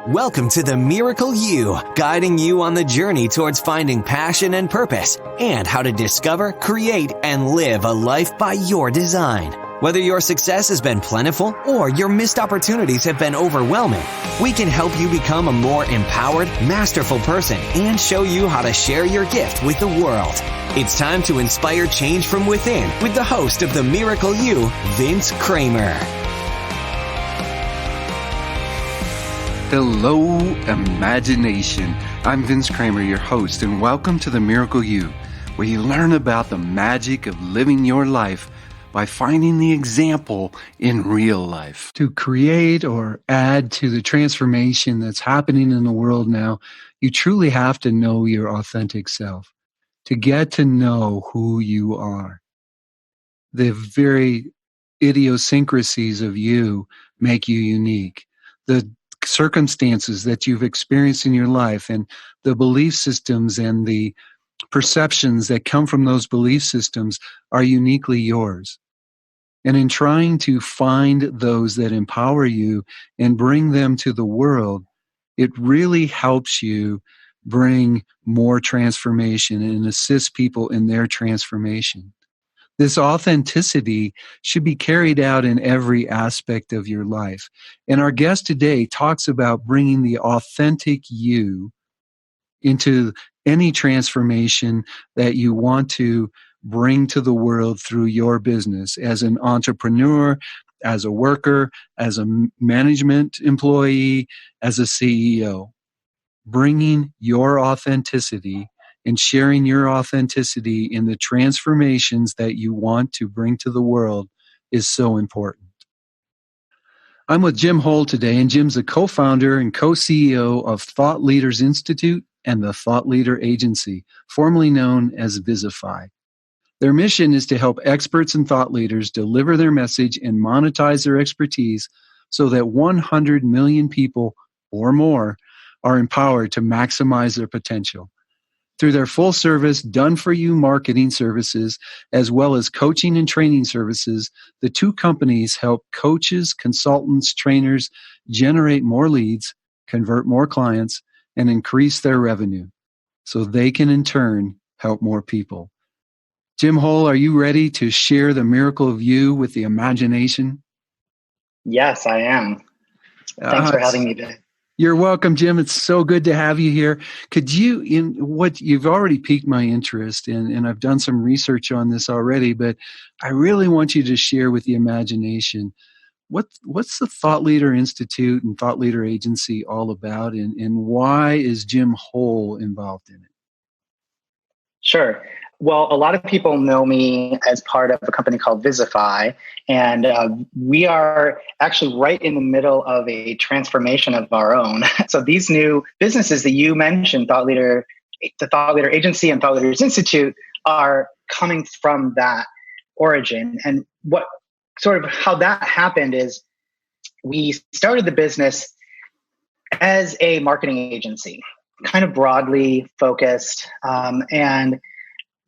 Welcome to The Miracle You, guiding you on the journey towards finding passion and purpose and how to discover, create, and live a life by your design. Whether your success has been plentiful or your missed opportunities have been overwhelming, we can help you become a more empowered, masterful person and show you how to share your gift with the world. It's time to inspire change from within with the host of The Miracle You, Vince Kramer. Hello, imagination. I'm Vince Kramer, your host, and welcome to The Miracle You, where you learn about the magic of living your life by finding the example in real life. To create or add to the transformation that's happening in the world now, you truly have to know your authentic self, to get to know who you are. The very idiosyncrasies of you make you unique. The circumstances that you've experienced in your life and the belief systems and the perceptions that come from those belief systems are uniquely yours. And in trying to find those that empower you and bring them to the world, it really helps you bring more transformation and assist people in their transformation. This authenticity should be carried out in every aspect of your life. And our guest today talks about bringing the authentic you into any transformation that you want to bring to the world through your business as an entrepreneur, as a worker, as a management employee, as a CEO. Bringing your authenticity and sharing your authenticity in the transformations that you want to bring to the world is so important. I'm with Jim Hohl today, and Jim's the co-founder and co-CEO of Thought Leaders Institute and the Thought Leader Agency, formerly known as Visify. Their mission is to help experts and thought leaders deliver their message and monetize their expertise so that 100 million people or more are empowered to maximize their potential. Through their full-service, done-for-you marketing services, as well as coaching and training services, the two companies help coaches, consultants, trainers generate more leads, convert more clients, and increase their revenue so they can, in turn, help more people. Jim Hohl, are you ready to share the miracle of you with the imagination? Yes, I am. Thanks for having me today. You're welcome, Jim. It's so good to have you here. Could you, you've already piqued my interest, and I've done some research on this already, but I really want you to share with the imagination, what's the Thought Leader Institute and Thought Leader Agency all about, and why is Jim Hohl involved in it? Sure. Well, a lot of people know me as part of a company called Visify, and we are actually right in the middle of a transformation of our own. So these new businesses that you mentioned, the Thought Leader Agency and Thought Leaders Institute, are coming from that origin. And how that happened is we started the business as a marketing agency, kind of broadly focused, and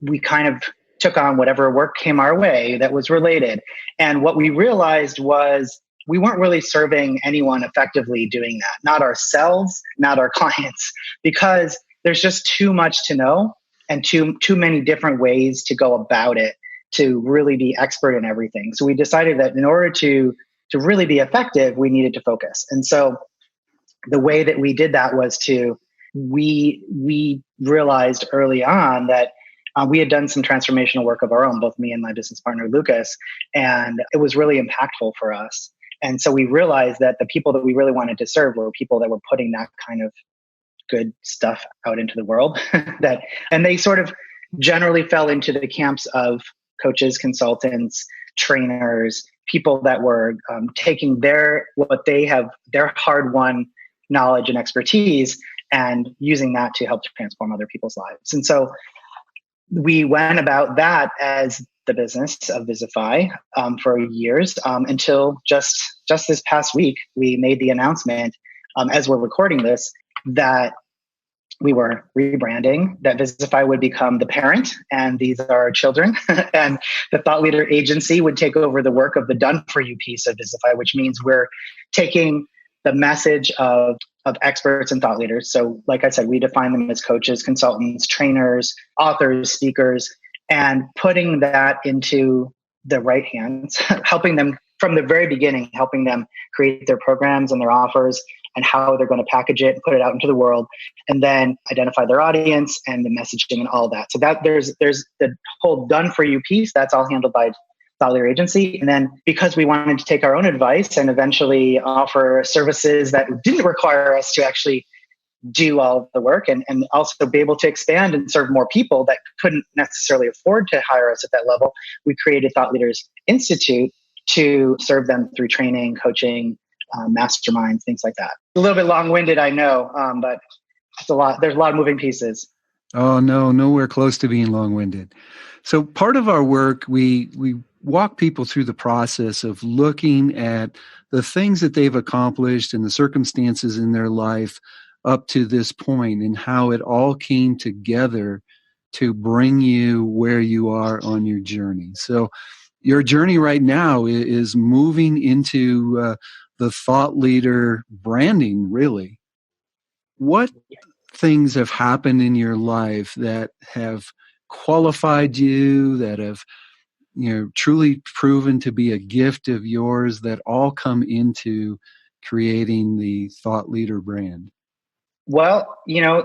we kind of took on whatever work came our way that was related. And what we realized was we weren't really serving anyone effectively doing that, not ourselves, not our clients, because there's just too much to know and too many different ways to go about it to really be expert in everything. So we decided that in order to really be effective, we needed to focus. And so the way that we did that was we realized early on that we had done some transformational work of our own, both me and my business partner, Lucas, and it was really impactful for us. And so we realized that the people that we really wanted to serve were people that were putting that kind of good stuff out into the world. And they sort of generally fell into the camps of coaches, consultants, trainers, people that were taking their hard-won knowledge and expertise and using that to help transform other people's lives. And so we went about that as the business of Visify for years until just this past week, we made the announcement as we're recording this that we were rebranding, that Visify would become the parent, and these are our children, and the Thought Leader Agency would take over the work of the done-for-you piece of Visify, which means we're taking the message of of experts and thought leaders. So like I said, we define them as coaches, consultants, trainers, authors, speakers, and putting that into the right hands, helping them from the very beginning, helping them create their programs and their offers and how they're going to package it and put it out into the world, and then identify their audience and the messaging and all that. So that there's the whole done for you piece. That's all handled by thought leader agency. And then because we wanted to take our own advice and eventually offer services that didn't require us to actually do all the work and also be able to expand and serve more people that couldn't necessarily afford to hire us at that level, we created Thought Leaders Institute to serve them through training, coaching, masterminds, things like that. A little bit long-winded, I know, but it's a lot. There's a lot of moving pieces. Oh, no, nowhere close to being long-winded. So part of our work, we walk people through the process of looking at the things that they've accomplished and the circumstances in their life up to this point and how it all came together to bring you where you are on your journey. So your journey right now is moving into the thought leader branding, really. What things have happened in your life that have qualified you, that have truly proven to be a gift of yours, that all come into creating the thought leader brand? Well,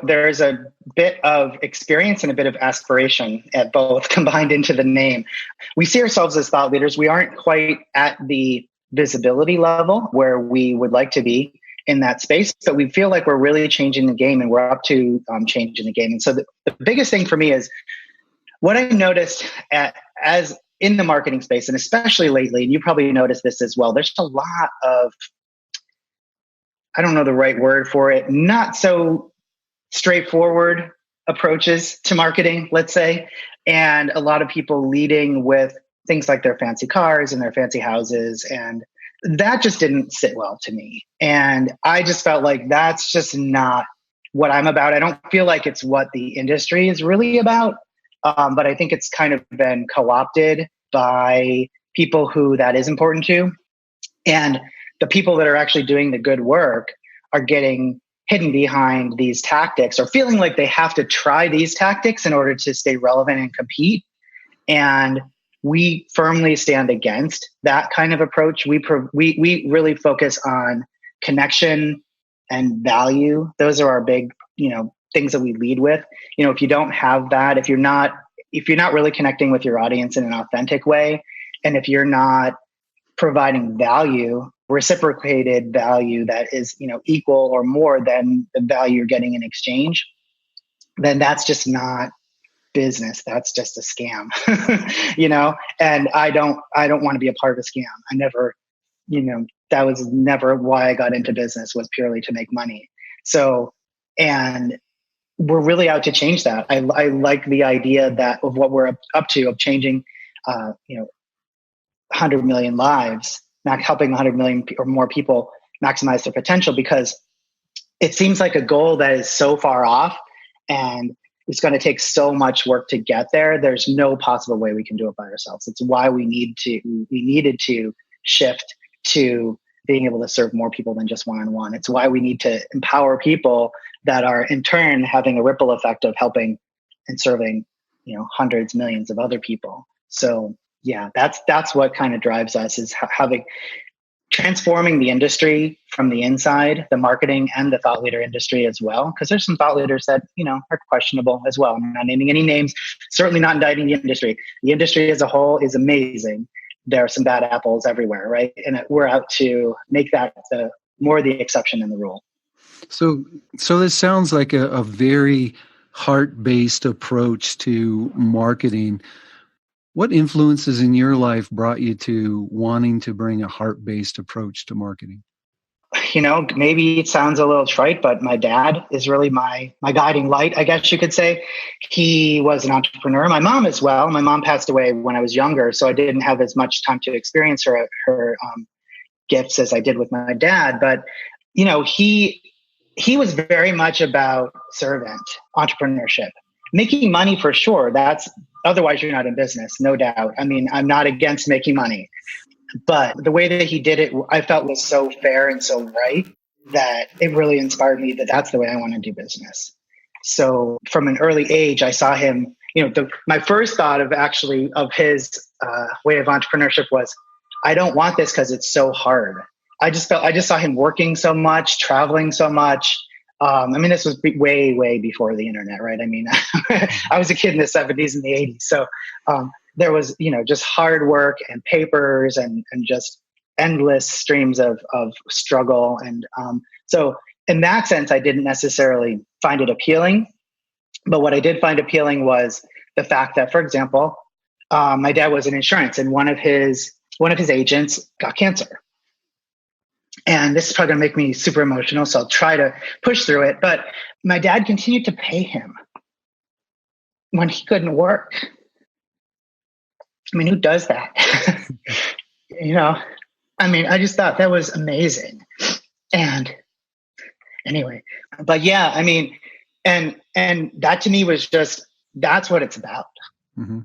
there's a bit of experience and a bit of aspiration at both combined into the name. We see ourselves as thought leaders. We aren't quite at the visibility level where we would like to be in that space, but we feel like we're really changing the game and we're up to changing the game. And so the biggest thing for me is what I noticed as in the marketing space, and especially lately, and you probably noticed this as well, there's a lot of, I don't know the right word for it, not so straightforward approaches to marketing, let's say. And a lot of people leading with things like their fancy cars and their fancy houses. And that just didn't sit well to me. And I just felt like that's just not what I'm about. I don't feel like it's what the industry is really about. But I think it's kind of been co-opted by people who that is important to. And the people that are actually doing the good work are getting hidden behind these tactics or feeling like they have to try these tactics in order to stay relevant and compete. And we firmly stand against that kind of approach. We really focus on connection and value. Those are our big, things that we lead with. If you don't have that, if you're not really connecting with your audience in an authentic way, and if you're not providing value, reciprocated value that is, equal or more than the value you're getting in exchange, then that's just not business. That's just a scam, and I don't want to be a part of a scam. I never, that was never why I got into business, was purely to make money. So, and we're really out to change that. I like the idea that of what we're up to, of changing, 100 million lives, not helping 100 million or more people maximize their potential, because it seems like a goal that is so far off and it's going to take so much work to get there. There's no possible way we can do it by ourselves. It's why we needed to shift to being able to serve more people than just one-on-one. It's why we need to empower people that are in turn having a ripple effect of helping and serving, hundreds, millions of other people. So yeah, that's what kind of drives us, is transforming the industry from the inside, the marketing and the thought leader industry as well. Because there's some thought leaders that, are questionable as well. I'm not naming any names, certainly not indicting the industry. The industry as a whole is amazing. There are some bad apples everywhere, right? And we're out to make that more the exception than the rule. So this sounds like a very heart-based approach to marketing. What influences in your life brought you to wanting to bring a heart-based approach to marketing? Maybe it sounds a little trite, but my dad is really my guiding light, I guess you could say. He was an entrepreneur. My mom as well. My mom passed away when I was younger, so I didn't have as much time to experience her gifts as I did with my dad. But, he was very much about servant entrepreneurship, making money for sure. Otherwise you're not in business, no doubt. I mean, I'm not against making money, but the way that he did it, I felt was so fair and so right. that it really inspired me that that's the way I want to do business. So from an early age, I saw him, my first thought of his way of entrepreneurship was, I don't want this because it's so hard. I just saw him working so much, traveling so much. This was way, way before the internet, right? I was a kid in the 70s and the 80s. So there was, just hard work and papers and just endless streams of struggle. And so in that sense, I didn't necessarily find it appealing. But what I did find appealing was the fact that, for example, my dad was in insurance and one of his agents got cancer. And this is probably going to make me super emotional, so I'll try to push through it. But my dad continued to pay him when he couldn't work. Who does that? I just thought that was amazing. And anyway, but yeah, and that to me was just, that's what it's about. Mm-hmm.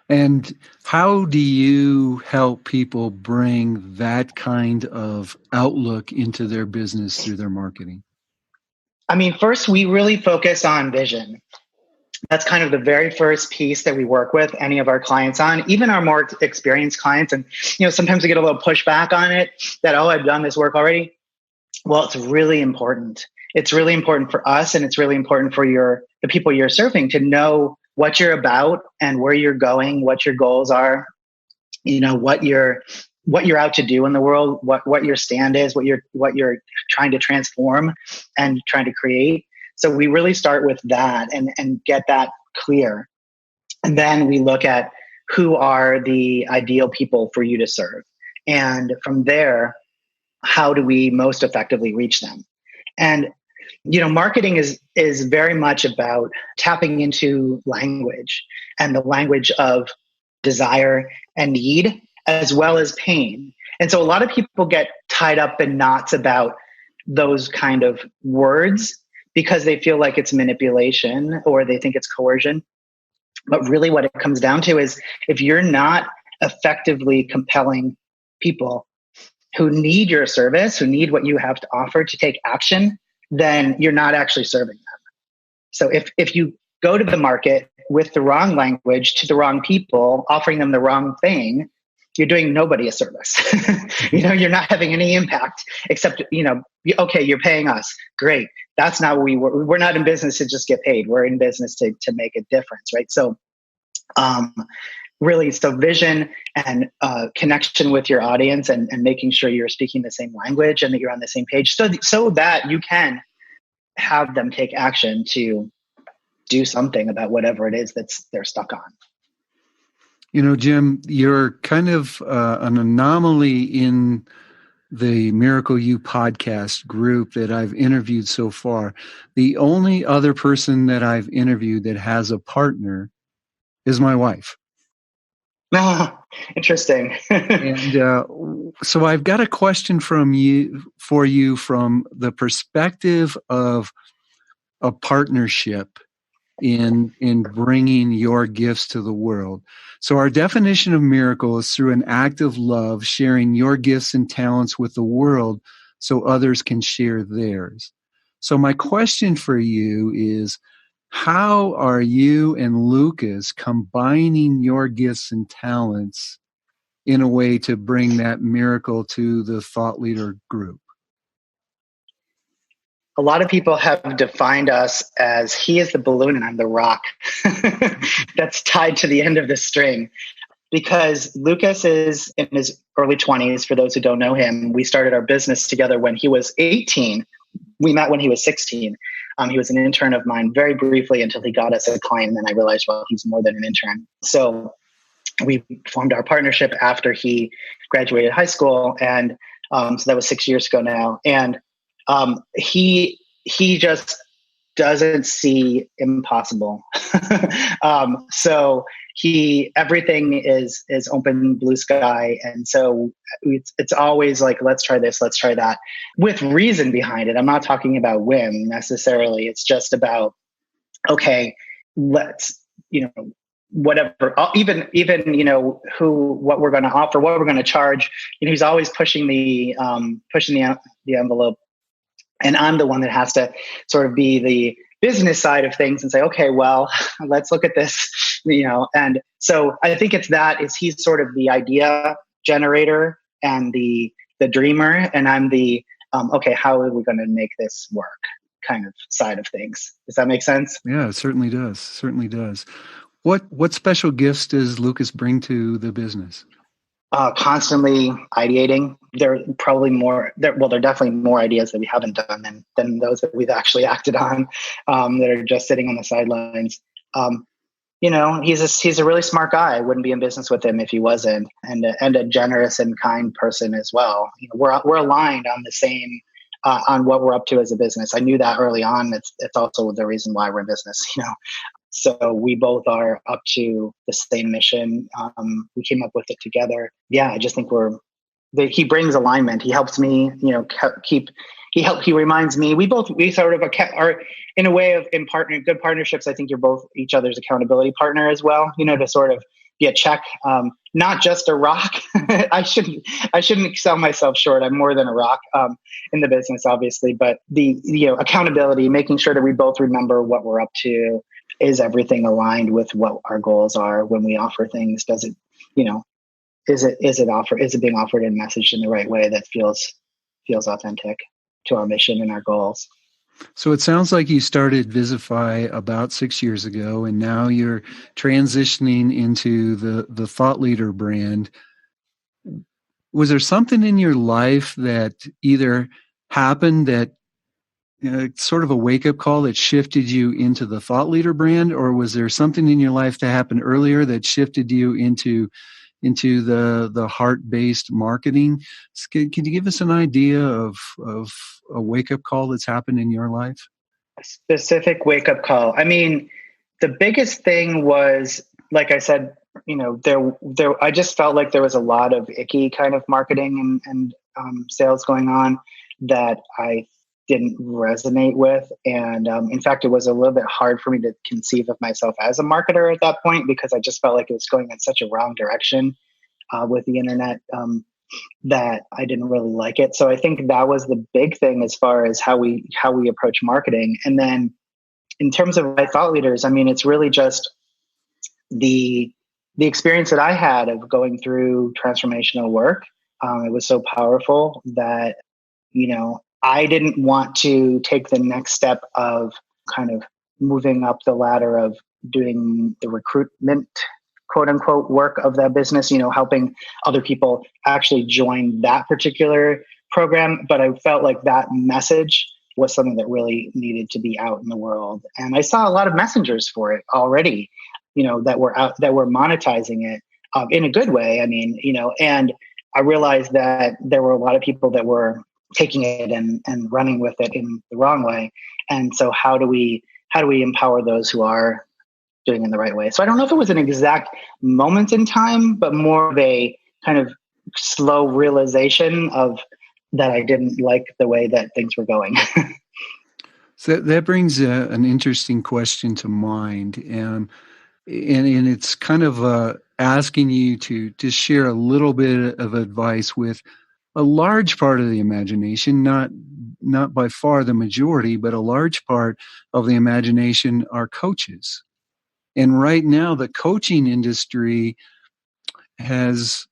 And how do you help people bring that kind of outlook into their business through their marketing? First, we really focus on vision. That's kind of the very first piece that we work with any of our clients on, even our more experienced clients. And, sometimes we get a little pushback on it that, I've done this work already. Well, it's really important. It's really important for us, and it's really important for the people you're serving to know what you're about and where you're going, what your goals are, what you're out to do in the world, what your stand is, what you're trying to transform and trying to create. So we really start with that and get that clear. And then we look at who are the ideal people for you to serve. And from there, how do we most effectively reach them? And marketing is very much about tapping into language, and the language of desire and need, as well as pain. And so a lot of people get tied up in knots about those kind of words because they feel like it's manipulation or they think it's coercion. But really what it comes down to is, if you're not effectively compelling people who need your service, who need what you have to offer to take action, then you're not actually serving them. So if you go to the market with the wrong language to the wrong people, offering them the wrong thing, you're doing nobody a service. You're not having any impact except, okay, you're paying us. Great. That's not what we're not in business to just get paid. We're in business to make a difference, right? So really, so vision and connection with your audience and making sure you're speaking the same language and that you're on the same page so that you can have them take action to do something about whatever it is they're stuck on. Jim, you're kind of an anomaly in the Miracle You podcast group that I've interviewed so far. The only other person that I've interviewed that has a partner is my wife. Interesting. And so I've got a question for you from the perspective of a partnership in bringing your gifts to the world. So our definition of miracle is through an act of love, sharing your gifts and talents with the world so others can share theirs. So my question for you is, how are you and Lucas combining your gifts and talents in a way to bring that miracle to the thought leader group? A lot of people have defined us as he is the balloon and I'm the rock that's tied to the end of the string. Because Lucas is in his early 20s. For those who don't know him, we started our business together when he was 18. We met when he was 16. He was an intern of mine very briefly until he got us a client. And then I realized, well, he's more than an intern. So we formed our partnership after he graduated high school. And so that was 6 years ago now. And he just doesn't see impossible. So everything is open blue sky. And so it's always like, let's try this, let's try that, with reason behind it. I'm not talking about whim necessarily. It's just about, okay, let's, whatever, even, what we're going to offer, what we're going to charge. He's always pushing the envelope And I'm the one that has to sort of be the business side of things and say, okay, well, let's look at this, And so I think is he's sort of the idea generator and the dreamer, and I'm the okay, how are we going to make this work kind of side of things. Does that make sense? Yeah, it certainly does. Certainly does. What special gifts does Lucas bring to the business? Constantly ideating. There are probably more. There are definitely more ideas that we haven't done than those that we've actually acted on, that are just sitting on the sidelines. He's a really smart guy. I wouldn't be in business with him if he wasn't, and a generous and kind person as well. We're aligned on the same on what we're up to as a business. I knew that early on. It's also the reason why we're in business. So we both are up to the same mission. We came up with it together. Yeah, I just think he brings alignment. He helps me, he reminds me, we sort of are in a way of good partnerships. I think you're both each other's accountability partner as well, to sort of be a check, not just a rock. I shouldn't sell myself short. I'm more than a rock, in the business, obviously, but the, accountability, making sure that we both remember what we're up to. Is everything aligned with what our goals are when we offer things? Does it, is it being offered and messaged in the right way that feels authentic to our mission and our goals? So it sounds like you started Visify about 6 years ago, and now you're transitioning into the Thought Leader brand. Was there something in your life that either happened that sort of a wake-up call that shifted you into the Thought Leader brand, or was there something in your life that happened earlier that shifted you into the heart-based marketing? Can you give us an idea of a wake-up call that's happened in your life? A specific wake-up call. I mean, the biggest thing was, like I said, I just felt like there was a lot of icky kind of marketing and sales going on that I didn't resonate with. And in fact, it was a little bit hard for me to conceive of myself as a marketer at that point, because I just felt like it was going in such a wrong direction with the internet, that I didn't really like it. So I think that was the big thing as far as how we approach marketing. And then in terms of my thought leaders, I mean, it's really just the experience that I had of going through transformational work. It was so powerful that, I didn't want to take the next step of kind of moving up the ladder of doing the recruitment, quote unquote, work of that business, helping other people actually join that particular program. But I felt like that message was something that really needed to be out in the world. And I saw a lot of messengers for it already, that were out, that were monetizing it in a good way. I mean, and I realized that there were a lot of people that were taking it and running with it in the wrong way. And so how do we empower those who are doing it in the right way? So I don't know if it was an exact moment in time, but more of a kind of slow realization of that I didn't like the way that things were going. So that brings an interesting question to mind. And it's kind of asking you to share a little bit of advice with a large part of the imagination, not by far the majority, but a large part of the imagination are coaches. And right now, the coaching industry has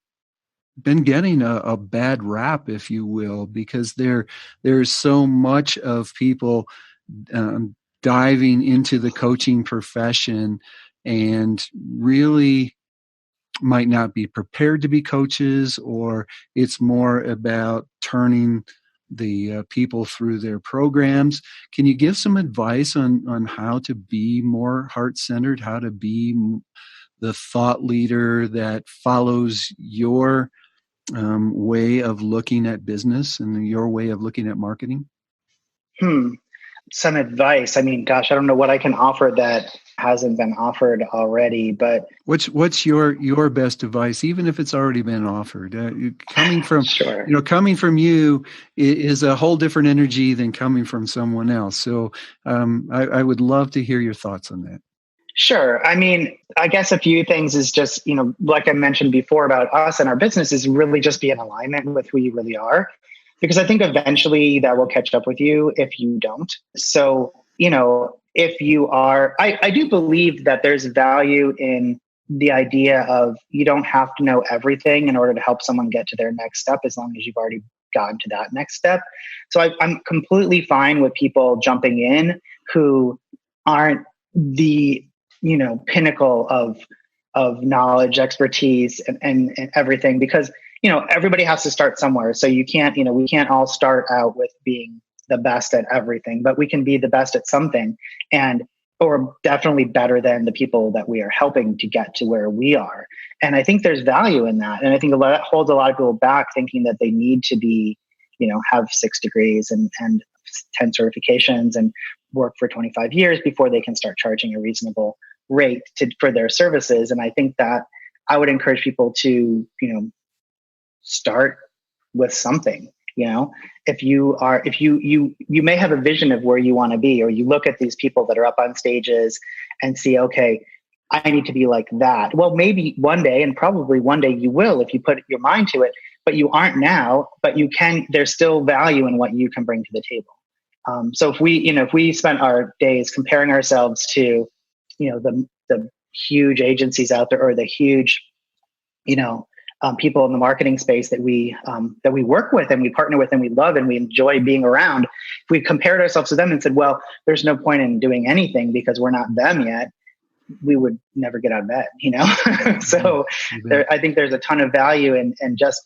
been getting a bad rap, if you will, because there's so much of people diving into the coaching profession and really might not be prepared to be coaches, or it's more about turning the people through their programs. Can you give some advice on how to be more heart-centered, how to be the thought leader that follows your way of looking at business and your way of looking at marketing? Some advice. I mean, gosh, I don't know what I can offer that hasn't been offered already, but what's your best advice, even if it's already been offered? Coming from sure. Coming from you is a whole different energy than coming from someone else. So I would love to hear your thoughts on that. Sure. I mean, I guess a few things is just, like I mentioned before about us and our business, is really just be in alignment with who you really are. Because I think eventually that will catch up with you if you don't. So, if you are, I do believe that there's value in the idea of you don't have to know everything in order to help someone get to their next step, as long as you've already gotten to that next step. So I'm completely fine with people jumping in who aren't the, pinnacle of knowledge, expertise, and everything, because everybody has to start somewhere. So you can't, we can't all start out with being the best at everything, but we can be the best at something, or definitely better than the people that we are helping to get to where we are. And I think there's value in that. And I think that holds a lot of people back, thinking that they need to be, have 6 degrees and 10 certifications and work for 25 years before they can start charging a reasonable rate for their services. And I think that I would encourage people to, start with something. If you may have a vision of where you want to be, or you look at these people that are up on stages and see, okay, I need to be like that. Well, maybe one day, and probably one day you will, if you put your mind to it, but you aren't now, but you can, there's still value in what you can bring to the table. So if we spent our days comparing ourselves to, the huge agencies out there, or the huge, people in the marketing space that we work with and we partner with and we love and we enjoy being around, if we compared ourselves to them and said, well, there's no point in doing anything because we're not them yet, we would never get out of bed, So I think there's a ton of value in just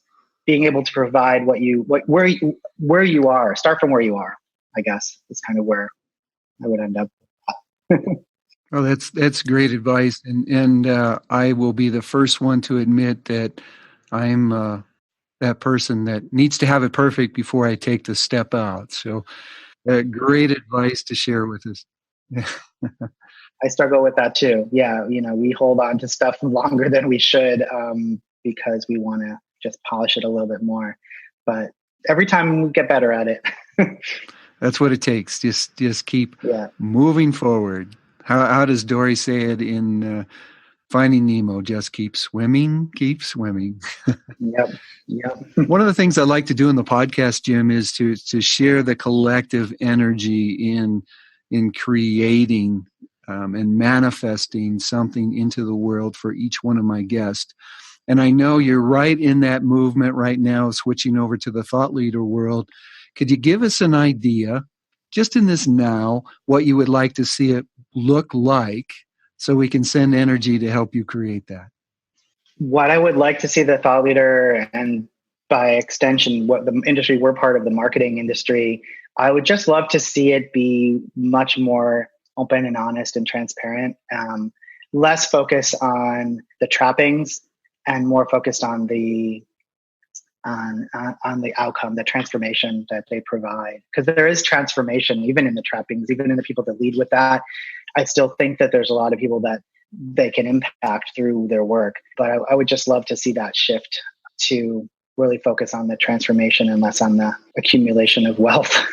being able to provide where you are. Start from where you are, I guess, is kind of where I would end up. Oh, that's great advice, and I will be the first one to admit that I'm that person that needs to have it perfect before I take the step out. So, great advice to share with us. I struggle with that too. Yeah, we hold on to stuff longer than we should because we want to just polish it a little bit more. But every time we get better at it. That's what it takes. Just keep moving forward. How does Dory say it in Finding Nemo? Just keep swimming, keep swimming. Yep. One of the things I like to do in the podcast, Jim, is to share the collective energy in creating and manifesting something into the world for each one of my guests. And I know you're right in that movement right now, switching over to the thought leader world. Could you give us an idea, just in this now, what you would like to see it look like, so we can send energy to help you create that? What I would like to see the thought leader, and by extension, what the industry, we're part of the marketing industry, I would just love to see it be much more open and honest and transparent, less focus on the trappings and more focused on the outcome, the transformation that they provide. Because there is transformation, even in the trappings, even in the people that lead with that. I still think that there's a lot of people that they can impact through their work. But I would just love to see that shift to really focus on the transformation and less on the accumulation of wealth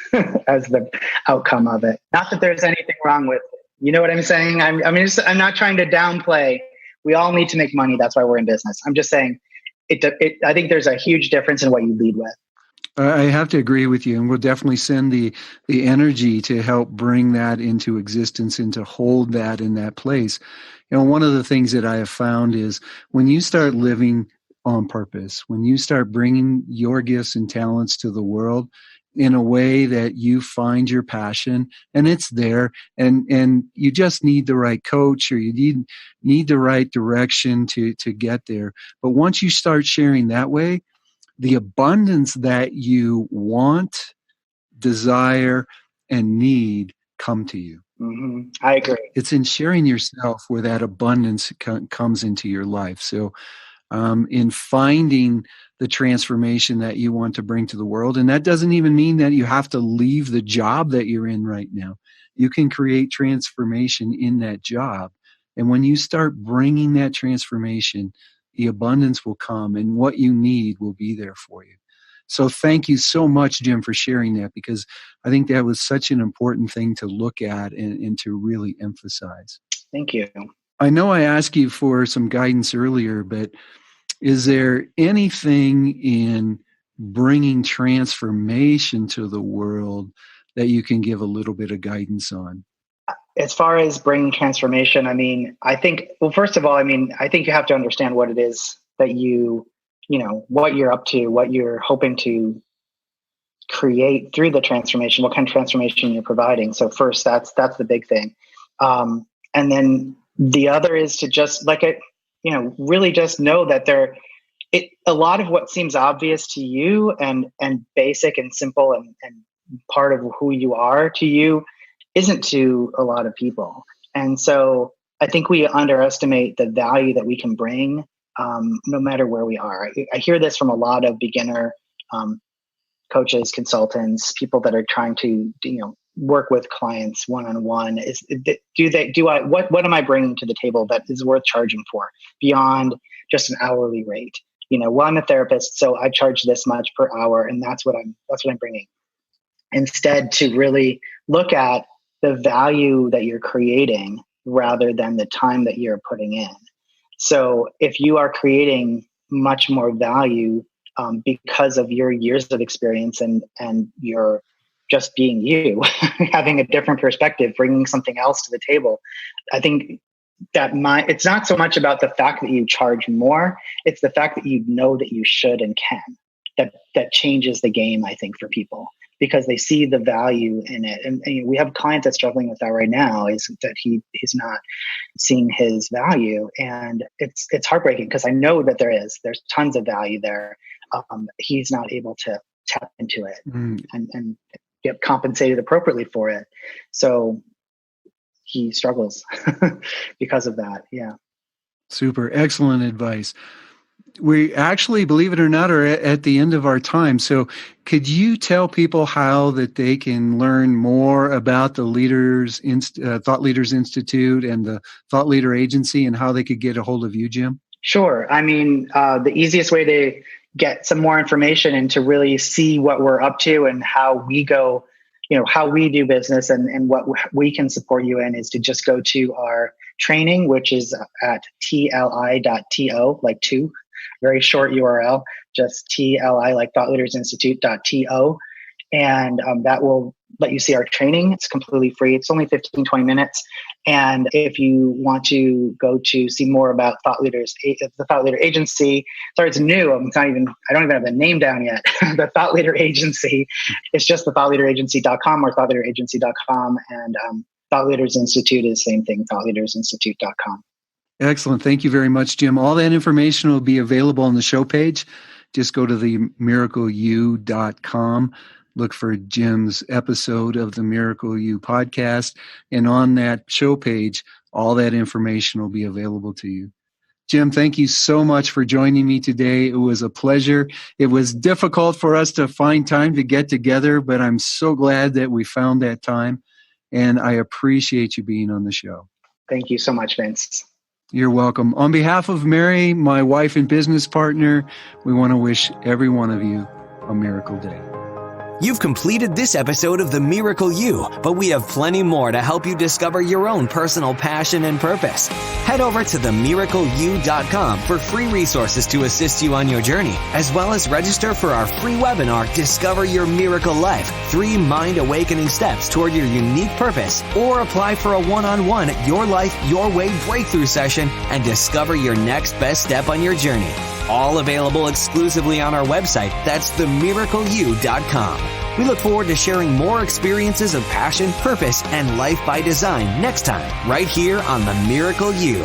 as the outcome of it. Not that there's anything wrong with it. You know what I'm saying? I'm not trying to downplay. We all need to make money. That's why we're in business. I'm just saying, I think there's a huge difference in what you lead with. I have to agree with you, and we'll definitely send the energy to help bring that into existence and to hold that in that place. One of the things that I have found is when you start living on purpose, when you start bringing your gifts and talents to the world in a way that you find your passion, and it's there, and you just need the right coach, or you need the right direction to get there. But once you start sharing that way, the abundance that you want, desire, and need come to you. Mm-hmm. I agree. It's in sharing yourself where that abundance comes into your life. So in finding the transformation that you want to bring to the world, and that doesn't even mean that you have to leave the job that you're in right now. You can create transformation in that job. And when you start bringing that transformation, the abundance will come, and what you need will be there for you. So thank you so much, Jim, for sharing that, because I think that was such an important thing to look at and to really emphasize. Thank you. I know I asked you for some guidance earlier, but is there anything in bringing transformation to the world that you can give a little bit of guidance on? As far as bringing transformation, I think, well, first of all, I think you have to understand what it is that what you're up to, what you're hoping to create through the transformation, what kind of transformation you're providing. So first, that's the big thing. And then the other is to just really just know that a lot of what seems obvious to you and basic and simple and part of who you are to you isn't to a lot of people. And so I think we underestimate the value that we can bring no matter where we are. I hear this from a lot of beginner coaches, consultants, people that are trying to work with clients one-on-one. What am I bringing to the table that is worth charging for beyond just an hourly rate? Well, I'm a therapist, so I charge this much per hour, and that's what I'm bringing. Instead, to really look at the value that you're creating rather than the time that you're putting in. So if you are creating much more value because of your years of experience and you're just being you, having a different perspective, bringing something else to the table, I think that it's not so much about the fact that you charge more, it's the fact that you know that you should and can. That changes the game, I think, for people, because they see the value in it. And we have a client that's struggling with that right now, is that he's not seeing his value. And it's heartbreaking, because I know that there's tons of value there. He's not able to tap into it and get compensated appropriately for it. So he struggles because of that. Yeah. Super. Excellent advice. We actually, believe it or not, are at the end of our time. So could you tell people how that they can learn more about the Thought Leaders Institute and the Thought Leader Agency, and how they could get a hold of you, Jim? Sure. The easiest way to get some more information and to really see what we're up to and how we go, how we do business and what we can support you in, is to just go to our training, which is at tli.to, like two, very short URL, just TLI, like thoughtleadersinstitute.to. And that will let you see our training. It's completely free. It's only 15, 20 minutes. And if you want to go to see more about Thought Leaders, the Thought Leader Agency, sorry, it's new. I don't even have the name down yet. The Thought Leader Agency, it's just the thoughtleaderagency.com or thoughtleaderagency.com. And Thought Leaders Institute is the same thing, thoughtleadersinstitute.com. Excellent. Thank you very much, Jim. All that information will be available on the show page. Just go to themiracleyou.com. Look for Jim's episode of the Miracle You podcast. And on that show page, all that information will be available to you. Jim, thank you so much for joining me today. It was a pleasure. It was difficult for us to find time to get together, but I'm so glad that we found that time. And I appreciate you being on the show. Thank you so much, Vince. You're welcome. On behalf of Mary, my wife and business partner, we want to wish every one of you a miracle day. You've completed this episode of The Miracle You, but we have plenty more to help you discover your own personal passion and purpose. Head over to themiracleyou.com for free resources to assist you on your journey, as well as register for our free webinar, Discover Your Miracle Life, 3 mind-awakening steps toward your unique purpose, or apply for a one-on-one Your Life, Your Way breakthrough session and discover your next best step on your journey. All available exclusively on our website. That's themiracleyou.com. We look forward to sharing more experiences of passion, purpose, and life by design next time, right here on The Miracle You.